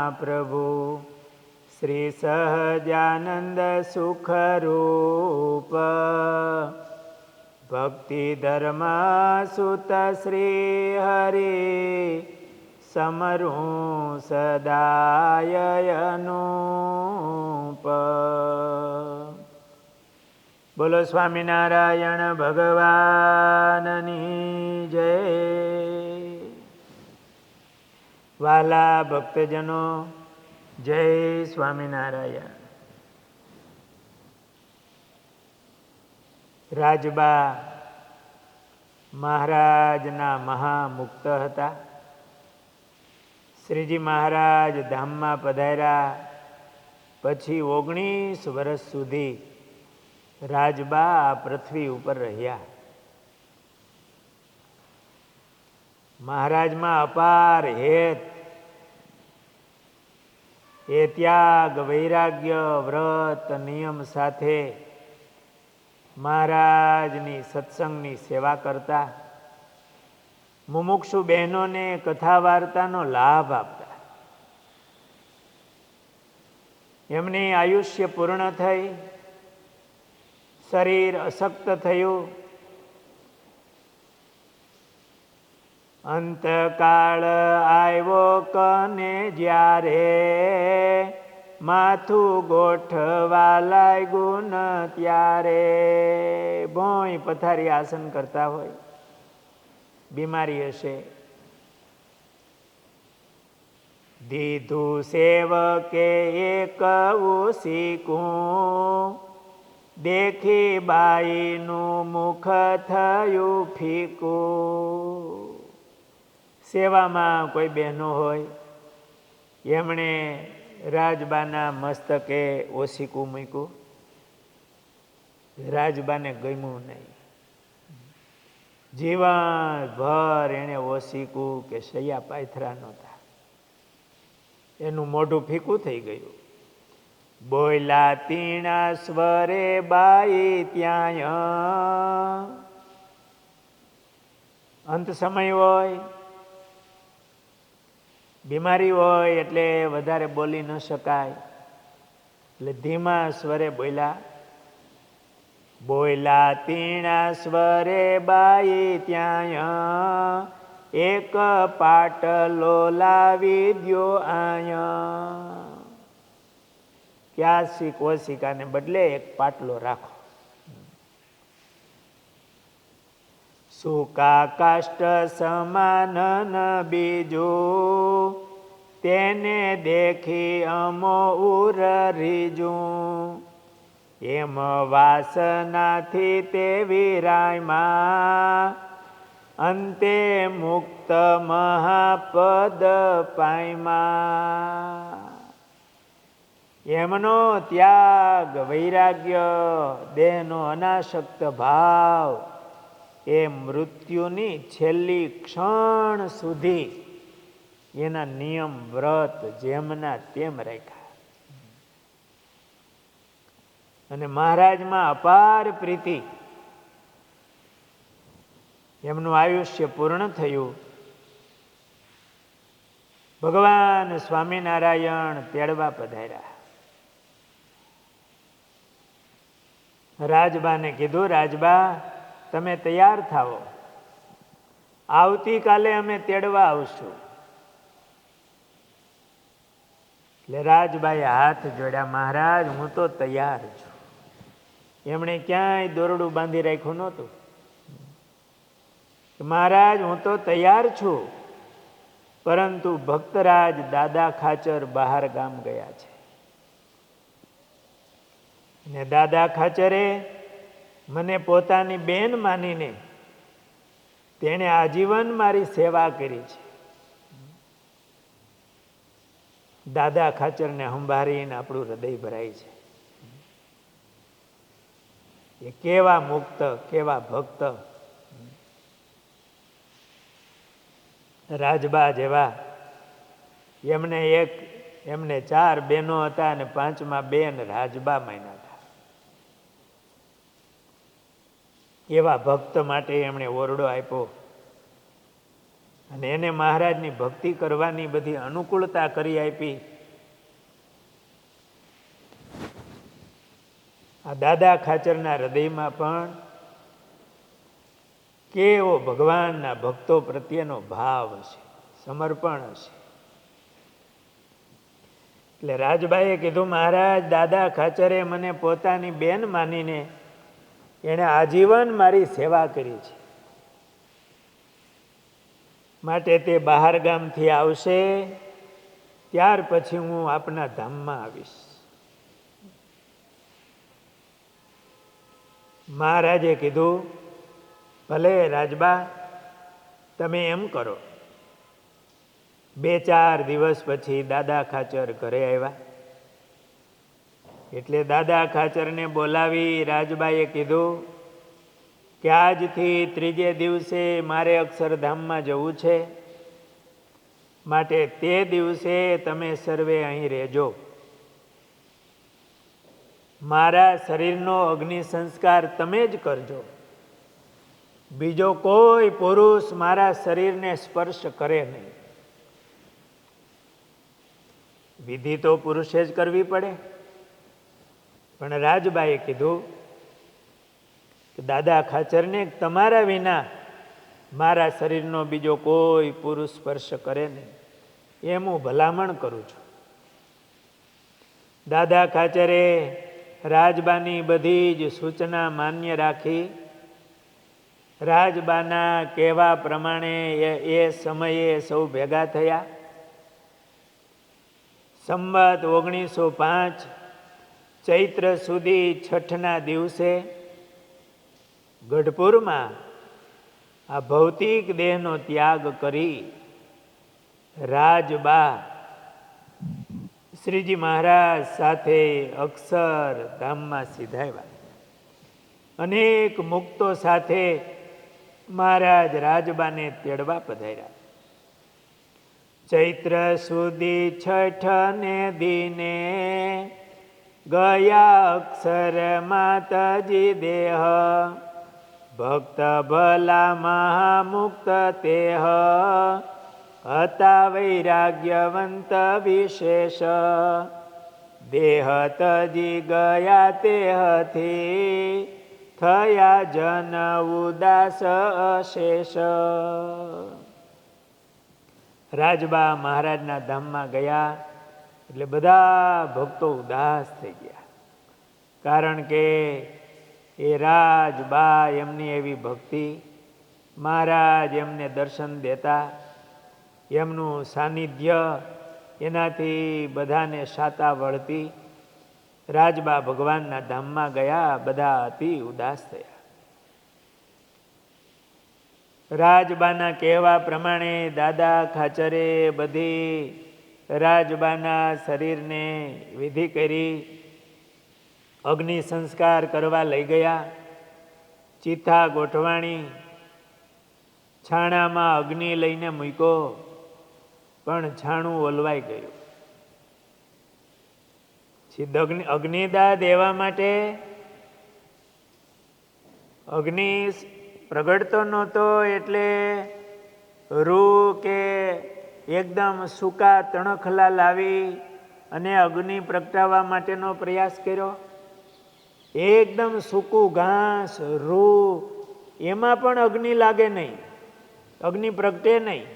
મહાપ્રભુ શ્રી સહજાનંદ સુખરૂપ ભક્તિ ધર્મ સુત શ્રી હરિ સમરું સદાય અનુપ. બોલો સ્વામિનારાયણ ભગવાનની જય. વાલા ભક્તજનો, જય સ્વામિનારાયણ. રાજબા મહારાજના મહામુક્ત હતા. શ્રીજી મહારાજ ધામમાં પધાર્યા પછી 19 વર્ષ સુધી રાજબા આ પૃથ્વી ઉપર રહ્યા. મહારાજમાં અપાર હેત, એ ત્યાગ વૈરાગ્ય વ્રત નિયમ સાથે મહારાજની સત્સંગની સેવા કરતા, મુમુક્ષુ બહેનોને કથા વાર્તાનો લાભ આપતા. એમની આયુષ્ય પૂર્ણ થઈ, શરીર અશક્ત થયું. અંતકાળ આવ્યો કને જ્યારે માથું ગોઠવા લાગ્યું ન ત્યારે. ભોંય પથારી આસન કરતા હોય, બીમારી હશે. દીધું સેવકે એક ઉસીકું, દેખી બાઈનું મુખ થયું ફીકું. સેવામાં કોઈ બહેનો હોય, એમણે રાજબાના મસ્તકે ઓસીકું મૂક્યું. રાજબાને ગમ્યું નહીં. જીવનભર એને ઓસીકું કે શૈયા પાથરા નહોતા. એનું મોઢું ફીકું થઈ ગયું. બોયલા તીણા સ્વરે બાઈ ત્યાં. અંત સમય હોય, બીમારી હોય એટલે વધારે બોલી ન શકાય, એટલે ધીમા સ્વરે બોલ્યા. બોયલા તીણા સ્વરે બાઈ ત્યાં, એક પાટલો લાવી દ્યો આયા. ક્યાં ઓશિકાને બદલે એક પાટલો રાખો. સૂકા કાષ્ટ સમાન ન બીજું, તેને દેખી અમો ઉરરીજું. એમ વાસનાથી તે વિરાયમાં, અંતે મુક્ત મહાપદ પાયમાં. એમનો ત્યાગ વૈરાગ્ય, દેહનો અનાસક્ત ભાવ, એ મૃત્યુની છેલ્લી ક્ષણ સુધી એના નિયમ વ્રત જેમના તેમ રાખ્યા. અને મહારાજમાં અપાર પ્રીતિ. એમનું આયુષ્ય પૂર્ણ થયું. ભગવાન સ્વામિનારાયણ તેડવા પધાર્યા. રાજબાને કીધું, રાજબા તમે તૈયાર થાઓ, આવતીકાલે અમે તેડવા આવશું. એટલે રાજબાએ હાથ જોડ્યા, મહારાજ હું તો તૈયાર છું. એમણે ક્યાંય દોરડું બાંધી રાખ્યું નહોતું. મહારાજ હું તો તૈયાર છું, પરંતુ ભક્તરાજ દાદા ખાચર બહાર ગામ ગયા છે, ને દાદા ખાચરે મને પોતાની બેન માનીને તેણે આજીવન મારી સેવા કરી છે. દાદા ખાચરને સંભાળીને આપણું હૃદય ભરાય છે. એ કેવા મુક્ત, કેવા ભક્ત. રાજબા જેવા. એમને 4 બહેનો હતા અને 5મા બેન રાજબા માન્યા હતા. એવા ભક્ત માટે એમણે ઓરડો આપ્યો અને એને મહારાજની ભક્તિ કરવાની બધી અનુકૂળતા કરી આપી. આ દાદા ખાચરના હૃદયમાં પણ કેવો ભગવાનના ભક્તો પ્રત્યેનો ભાવ હશે, સમર્પણ હશે. એટલે રાજબાઈએ કીધું, મહારાજ, દાદા ખાચરે મને પોતાની બેન માનીને એણે આજીવન મારી સેવા કરી છે, માટે તે બહાર ગામથી આવશે ત્યાર પછી હું આપના ધામમાં આવીશ. મહારાજે કીધું, ભલે રાજબા, તમે એમ કરો. 2-4 દિવસ પછી દાદા ખાચર ઘરે આવ્યા. એટલે દાદા ખાચરને બોલાવી રાજબાઈએ કીધું કે આજથી 3જે દિવસે મારે અક્ષરધામમાં જવું છે, માટે તે દિવસે તમે સર્વે અહીં રહેજો. મારા શરીરનો અગ્નિ સંસ્કાર તમે જ કરજો. બીજો કોઈ પુરુષ મારા શરીરને સ્પર્શ કરે નહીં. વિધિ તો પુરુષે જ કરવી પડે, પણ રાજબાઈએ કીધું કે દાદા ખાચરને તમારા વિના મારા શરીરનો બીજો કોઈ પુરુષ સ્પર્શ કરે નહીં, એમ હું ભલામણ કરું છું. દાદા ખાચરે રાજબાની બધી જ સૂચના માન્ય રાખી. રાજબાના કહેવા પ્રમાણે એ સમયે સૌ ભેગા થયા. સંવત 1905 ચૈત્ર સુધી છઠના દિવસે ગઢપુરમાં આ ભૌતિક દેહનો ત્યાગ કરી રાજબા શ્રીજી મહારાજ સાથે અક્ષરધામમાં સિધાવ્યા. અનેક મુક્તો સાથે મહારાજ રાજબાને તેડવા પધાર્યા. ચૈત્ર સુધી છઠને દિને ગયા અક્ષર માતાજી દેહ, ભક્ત ભલા મહામુક્ત તેહ, હતા વૈરાગ્યવંત વિશેષ, દેહ તજી ગયા તેહથી, થયા જન ઉદાસ અશેષ. રાજબા મહારાજના ધામમાં ગયા એટલે બધા ભક્તો ઉદાસ થઈ ગયા, કારણ કે એ રાજબા એમની એવી ભક્તિ, મહારાજ એમને દર્શન દેતા, એમનું સાનિધ્ય, એનાથી બધાને શાતા વળતી. રાજબા ભગવાનના ધામમાં ગયા, બધા અતિ ઉદાસ થયા. રાજબાના કહેવા પ્રમાણે દાદા ખાચરે બધી રાજબાના શરીરને વિધિ કરી અગ્નિ સંસ્કાર કરવા લઈ ગયા. ચિથા ગોઠવાણી, છાણામાં અગ્નિ લઈને મૂક્યો, પણ છાણું ઓલવાઈ ગયું. અગ્નિદાહ દેવા માટે અગ્નિ પ્રગટતો નહોતો, એટલે રૂ કે એકદમ સૂકા તણખલા લાવી અને અગ્નિ પ્રગટાવવા માટેનો પ્રયાસ કર્યો. એકદમ સૂકું ઘાસ, રૂ, એમાં પણ અગ્નિ લાગે નહીં, અગ્નિ પ્રગટે નહીં.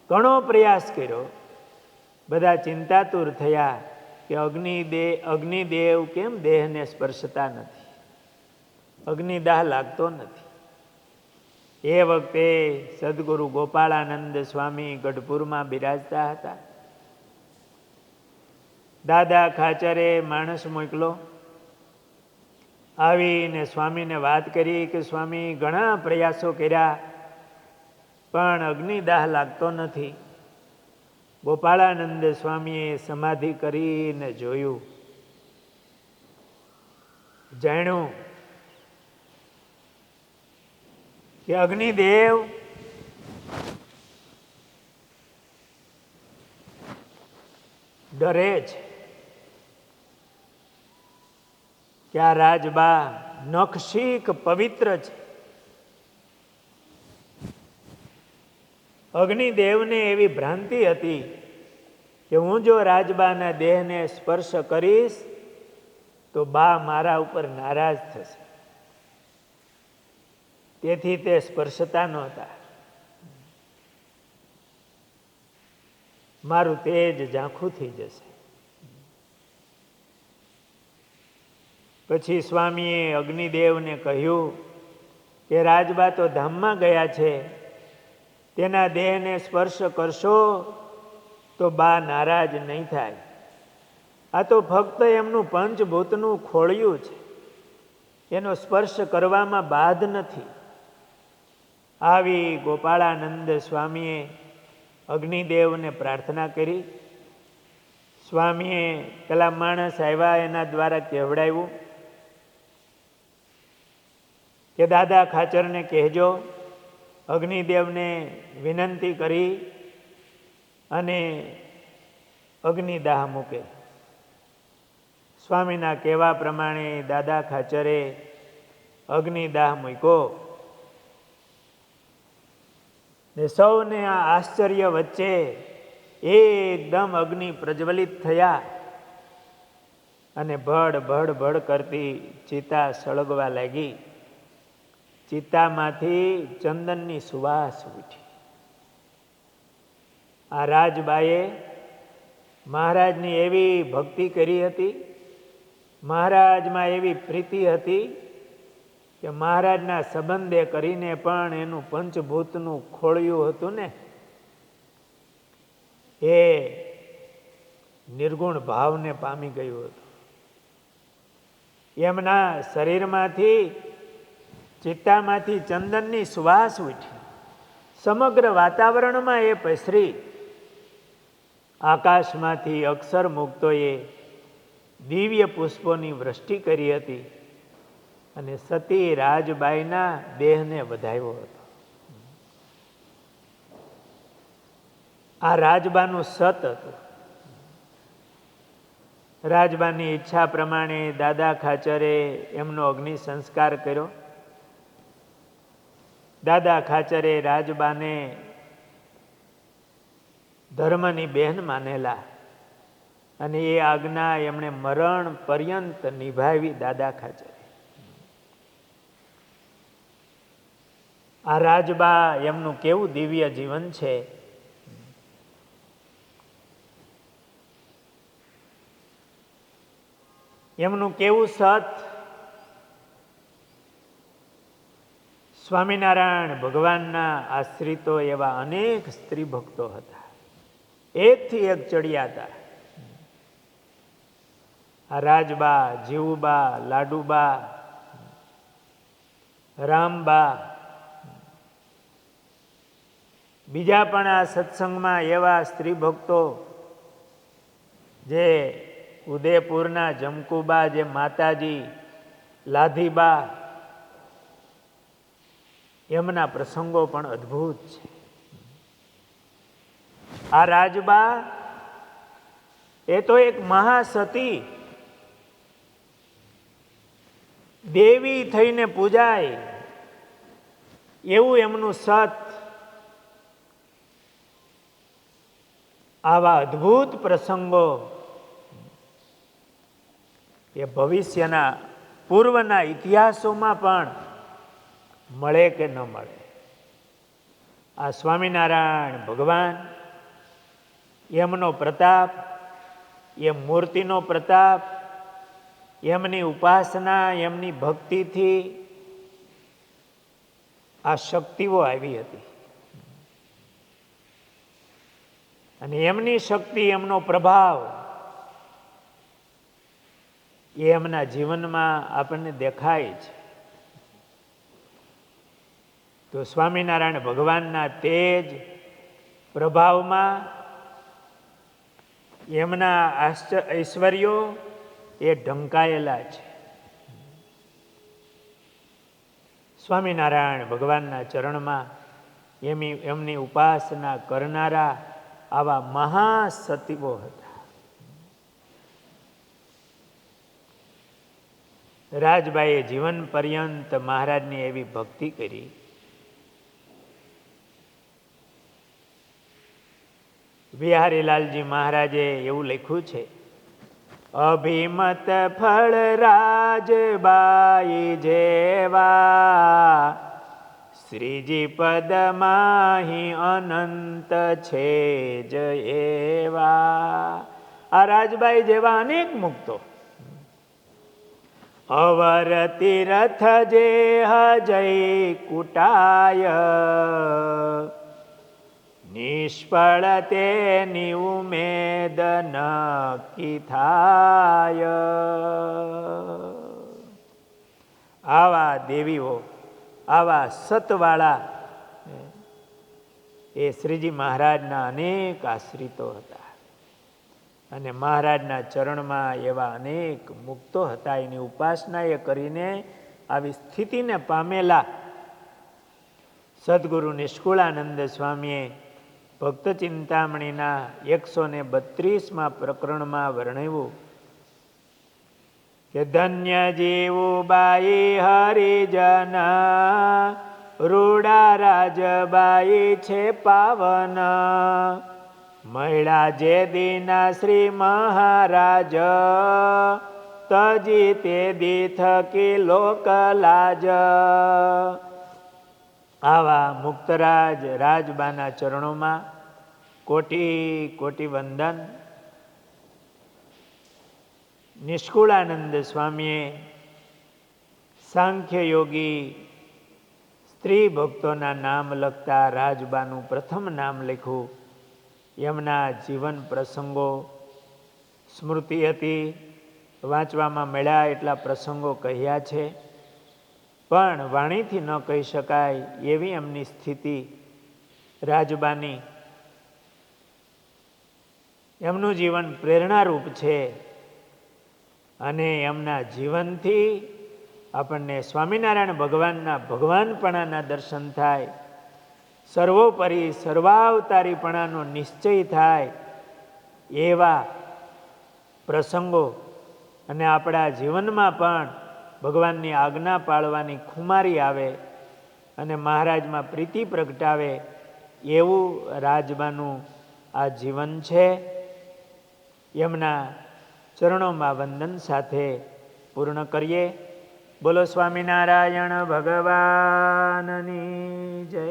ઘણો પ્રયાસ કર્યો. બધા ચિંતાતુર થયા કે અગ્નિદેવ કેમ દેહને સ્પર્શતા નથી, અગ્નિદાહ લાગતો નથી. એ વખતે સદગુરુ ગોપાળાનંદ સ્વામી ગઢપુરમાં બિરાજતા હતા. દાદા ખાચરે માણસ મોકલો, આવીને સ્વામીને વાત કરી કે સ્વામી, ઘણા પ્રયાસો કર્યા પણ અગ્નિદાહ લાગતો નથી. ગોપાળાનંદ સ્વામીએ સમાધિ કરીને જોયું, જાણ્યું કે અગ્નિદેવ ડરે છે કે આ રાજબા નખશીખ પવિત્ર છે. અગ્નિદેવને એવી ભ્રાંતિ હતી કે હું જો રાજબાના દેહને સ્પર્શ કરીશ તો બા મારા ઉપર નારાજ થશે, તેથી તે સ્પર્શતા નહોતા. મારું તેજ ઝાંખું થઈ જશે. પછી સ્વામીએ અગ્નિદેવને કહ્યું કે રાજબા તો ધામમાં ગયા છે, તેના દેહને સ્પર્શ કરશો તો બા નારાજ નહીં થાય. આ તો ફક્ત એમનું પંચભૂતનું ખોળિયું છે, એનો સ્પર્શ કરવામાં બાધ નથી. આવી ગોપાળાનંદ સ્વામીએ અગ્નિદેવને પ્રાર્થના કરી. સ્વામીએ પેલા માણસ આવ્યા એના દ્વારા કહેવડાવ્યું કે દાદા ખાચરને કહેજો અગ્નિદેવને વિનંતી કરી અને અગ્નિદાહ મૂકે. સ્વામીના કહેવા પ્રમાણે દાદા ખાચરે અગ્નિદાહ મૂક્યો ને સૌને આ આશ્ચર્ય વચ્ચે એકદમ અગ્નિ પ્રજ્વલિત થયા અને ભડ ભડ ભડ કરતી ચિતા સળગવા લાગી. ચિતામાંથી ચંદનની સુવાસ ઉઠી. આ રાજબાએ મહારાજની એવી ભક્તિ કરી હતી, મહારાજમાં એવી પ્રીતિ હતી કે મહારાજના સંબંધે કરીને પણ એનું પંચભૂતનું ખોળિયું હતું ને એ નિર્ગુણ ભાવને પામી ગયું હતું. એમના શરીરમાંથી ચિત્તામાંથી ચંદનની સુવાસ ઉઠી, સમગ્ર વાતાવરણમાં એ પસરી. આકાશમાંથી અક્ષર મુક્તોએ દિવ્ય પુષ્પોની વૃષ્ટિ કરી હતી અને સતી રાજબાઈના દેહને વધાવ્યો હતો. આ રાજબાનું સત હતું. રાજબાની ઈચ્છા પ્રમાણે દાદા ખાચરે એમનો અગ્નિ સંસ્કાર કર્યો. દાદા ખાચરે રાજબાને ધર્મની બહેન માનેલા અને એ આજ્ઞા એમણે મરણ પર્યંત નિભાવી. દાદા ખાચરે આ રાજબા એમનું કેવું દિવ્ય જીવન છે. એમનું કેવું સત. સ્વામિનારાયણ ભગવાનના આશ્રિતો એવા અનેક સ્ત્રી ભક્તો હતા, એકથી એક ચડિયા હતા. આ રાજબા, જીવુબા, લાડુબા, રામબા, બીજા પણ આ સત્સંગમાં એવા સ્ત્રી ભક્તો જે ઉદયપુરના જમકુબા, જે માતાજી લાધીબા, એમના પ્રસંગો પણ અદ્ભુત છે. આ રાજબા એ તો એક મહાસતી દેવી થઈને પૂજાય એવું એમનું સત. આવા અદ્ભુત પ્રસંગો એ ભવિષ્યના પૂર્વના ઇતિહાસોમાં પણ મળે કે ન મળે. આ સ્વામિનારાયણ ભગવાન એમનો પ્રતાપ, એ મૂર્તિનો પ્રતાપ, એમની ઉપાસના, એમની ભક્તિથી આ શક્તિઓ આવી હતી અને એમની શક્તિ, એમનો પ્રભાવ એ એમના જીવનમાં આપણને દેખાય છે. તો સ્વામિનારાયણ ભગવાનના તેજ પ્રભાવમાં એમના ઐશ્વર્યો એ ઢંકાયેલા છે. સ્વામિનારાયણ ભગવાનના ચરણમાં એમની ઉપાસના કરનારા આવા મહાસતીઓ હતા. રાજબાઈએ જીવન પર્યંત મહારાજની એવી ભક્તિ કરી. બિહારીલાલજી મહારાજે એવું લખ્યું છે, અભિમત ફળ રાજબાઈ જેવા શ્રીજી પદમાહી અનંત છે જ એવા. આ રાજબાઈ જેવા અનેક મુક્તો અવર તીરથ જે જય કુટાય નિષ્ફળ તેની ઉમેદ નક્કી થાય. આવા દેવીઓ, આવા સતવાળા એ શ્રીજી મહારાજના અનેક આશ્રિતો હતા અને મહારાજના ચરણમાં એવા અનેક મુક્તો હતા. એની ઉપાસના એ કરીને આવી સ્થિતિને પામેલા સદગુરુ નિષ્કુળાનંદ સ્વામીએ ભક્ત ચિંતામણીના 132માં પ્રકરણમાં વર્ણવ્યું કે ધન્ય જીવુબાઈ હરિજન રૂડા રાજબાઈ છે પાવન મહિલા જે દીના શ્રી મહારાજ તજી તે દી થકી લોકલાજ. આવા મુક્તરાજ રાજબાના ચરણોમાં કોટી કોટી વંદન. નિષ્કુળાનંદ સ્વામીએ સાંખ્ય યોગી સ્ત્રી ભક્તોના નામ લખતા રાજબાનું પ્રથમ નામ લખ્યું. એમના જીવન પ્રસંગો સ્મૃતિ હતી, વાંચવામાં મળ્યા એટલા પ્રસંગો કહ્યા છે, પણ વાણીથી ન કહી શકાય એવી એમની સ્થિતિ રાજબાની. એમનું જીવન પ્રેરણારૂપ છે અને એમના જીવનથી આપણને સ્વામિનારાયણ ભગવાનના ભગવાનપણાના દર્શન થાય, સર્વોપરી સર્વાવતારીપણાનો નિશ્ચય થાય એવા પ્રસંગો અને આપણા જીવનમાં પણ ભગવાનની આજ્ઞા પાળવાની ખુમારી આવે અને મહારાજમાં પ્રીતિ પ્રગટાવે એવું રાજબાનું આ જીવન છે. એમના ચરણોમાં વંદન સાથે પૂર્ણ કરીએ. બોલો સ્વામિનારાયણ ભગવાનની જય.